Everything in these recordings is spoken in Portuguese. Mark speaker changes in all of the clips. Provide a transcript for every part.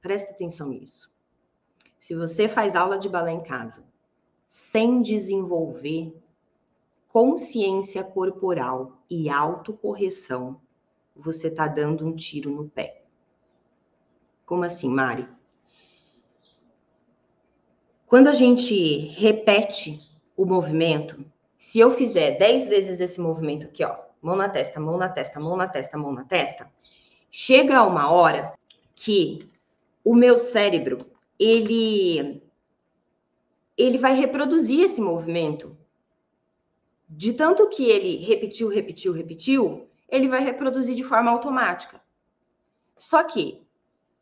Speaker 1: Presta atenção nisso. Se você faz aula de balé em casa sem desenvolver consciência corporal e autocorreção, você está dando um tiro no pé. Como assim, Mari? Quando a gente repete o movimento, se eu fizer 10 vezes esse movimento aqui, ó, mão na testa, mão na testa, mão na testa, mão na testa, chega uma hora que o meu cérebro, ele vai reproduzir esse movimento. De tanto que ele repetiu, ele vai reproduzir de forma automática. Só que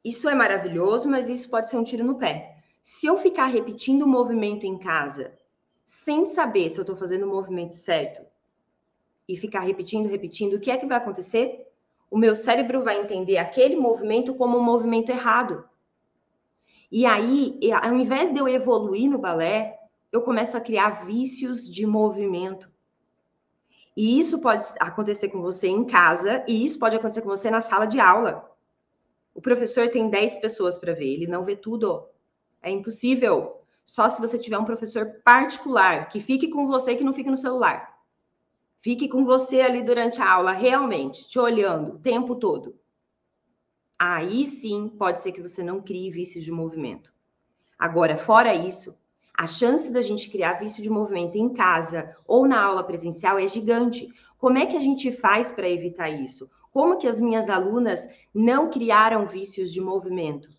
Speaker 1: isso é maravilhoso, mas isso pode ser um tiro no pé. Se eu ficar repetindo o movimento em casa, sem saber se eu estou fazendo o movimento certo, e ficar repetindo, o que é que vai acontecer? O meu cérebro vai entender aquele movimento como um movimento errado. E aí, ao invés de eu evoluir no balé, eu começo a criar vícios de movimento. E isso pode acontecer com você em casa, e isso pode acontecer com você na sala de aula. O professor tem 10 pessoas para ver, ele não vê tudo. É impossível. Só se você tiver um professor particular, que fique com você, que não fique no celular. Fique com você ali durante a aula, realmente, te olhando o tempo todo. Aí sim, pode ser que você não crie vícios de movimento. Agora, fora isso, a chance da gente criar vício de movimento em casa ou na aula presencial é gigante. Como é que a gente faz para evitar isso? Como que as minhas alunas não criaram vícios de movimento?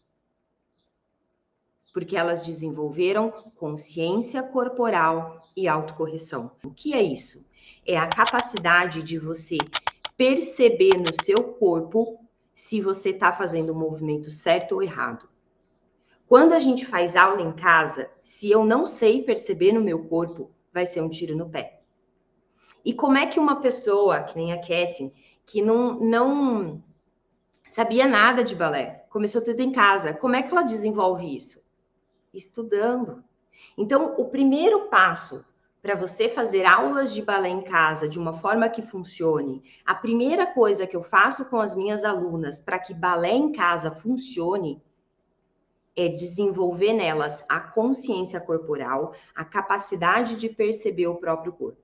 Speaker 1: Porque elas desenvolveram consciência corporal e autocorreção. O que é isso? É a capacidade de você perceber no seu corpo se você está fazendo o movimento certo ou errado. Quando a gente faz aula em casa, se eu não sei perceber no meu corpo, vai ser um tiro no pé. E como é que uma pessoa, que nem a Katy, que não sabia nada de balé, começou tudo em casa, como é que ela desenvolve isso? Estudando. Então, o primeiro passo para você fazer aulas de balé em casa de uma forma que funcione, a primeira coisa que eu faço com as minhas alunas para que balé em casa funcione é desenvolver nelas a consciência corporal, a capacidade de perceber o próprio corpo.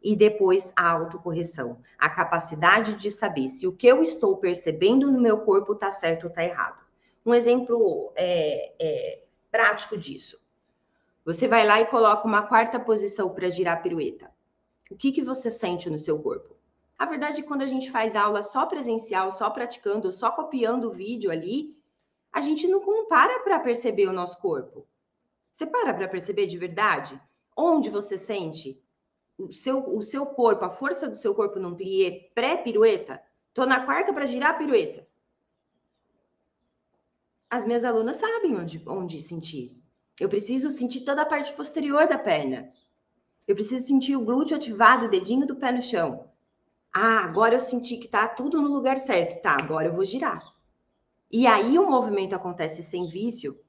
Speaker 1: E depois a autocorreção, a capacidade de saber se o que eu estou percebendo no meu corpo está certo ou está errado. Um exemplo prático disso. Você vai lá e coloca uma quarta posição para girar a pirueta. O que você sente no seu corpo? A verdade é que quando a gente faz aula só presencial, só praticando, só copiando o vídeo ali, a gente não para perceber o nosso corpo. Você para perceber de verdade? Onde você sente o seu corpo, a força do seu corpo num plié pré-pirueta? Tô na quarta para girar a pirueta. As minhas alunas sabem onde sentir. Eu preciso sentir toda a parte posterior da perna. Eu preciso sentir o glúteo ativado, o dedinho do pé no chão. Ah, agora eu senti que tá tudo no lugar certo. Tá, agora eu vou girar. E aí o movimento acontece sem vício.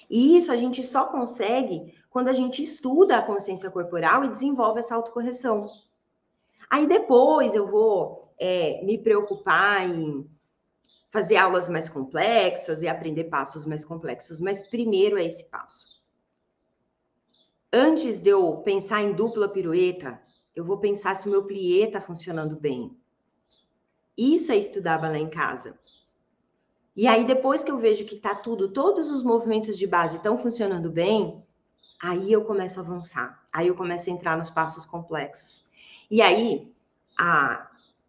Speaker 1: E isso a gente só consegue quando a gente estuda a consciência corporal e desenvolve essa autocorreção. Aí depois eu vou me preocupar em fazer aulas mais complexas e aprender passos mais complexos, mas primeiro é esse passo. Antes de eu pensar em dupla pirueta, eu vou pensar se o meu plié está funcionando bem. Isso é estudar balé em casa. E aí, depois que eu vejo que tá todos os movimentos de base estão funcionando bem, aí eu começo a avançar. Aí eu começo a entrar nos passos complexos. E aí,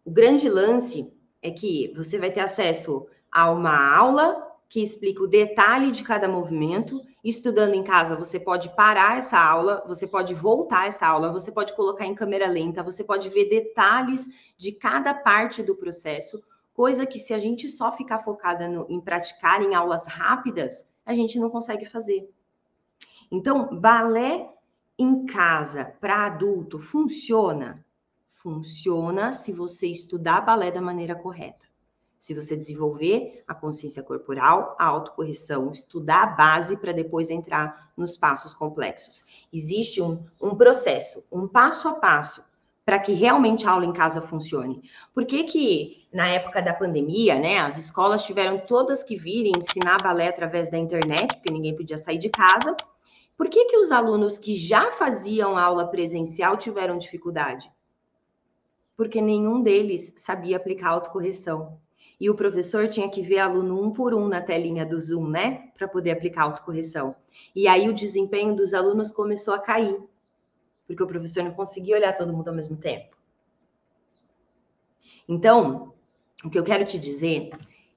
Speaker 1: o grande lance é que você vai ter acesso a uma aula que explica o detalhe de cada movimento. Estudando em casa, você pode parar essa aula, você pode voltar essa aula, você pode colocar em câmera lenta, você pode ver detalhes de cada parte do processo, coisa que se a gente só ficar focada em praticar em aulas rápidas, a gente não consegue fazer. Então, balé em casa para adulto funciona? Funciona se você estudar balé da maneira correta. Se você desenvolver a consciência corporal, a autocorreção, estudar a base para depois entrar nos passos complexos. Existe um processo, um passo a passo, para que realmente a aula em casa funcione. Por que na época da pandemia, né, as escolas tiveram todas que vir ensinar balé através da internet, porque ninguém podia sair de casa. Por que que os alunos que já faziam aula presencial tiveram dificuldade? Porque nenhum deles sabia aplicar autocorreção. E o professor tinha que ver aluno um por um na telinha do Zoom, né? Para poder aplicar autocorreção. E aí o desempenho dos alunos começou a cair, porque o professor não conseguia olhar todo mundo ao mesmo tempo. Então, o que eu quero te dizer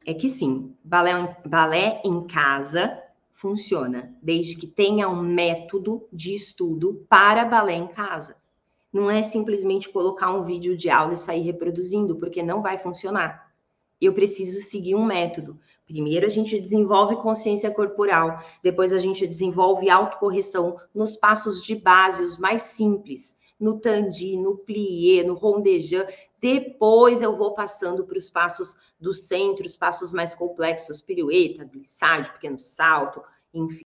Speaker 1: é que sim, balé em casa funciona, desde que tenha um método de estudo para balé em casa. Não é simplesmente colocar um vídeo de aula e sair reproduzindo, porque não vai funcionar. Eu preciso seguir um método. Primeiro a gente desenvolve consciência corporal, depois a gente desenvolve autocorreção nos passos de base, os mais simples, no tandi, no plié, no rondejant. Depois eu vou passando para os passos do centro, os passos mais complexos, pirueta, glissade, pequeno salto, enfim.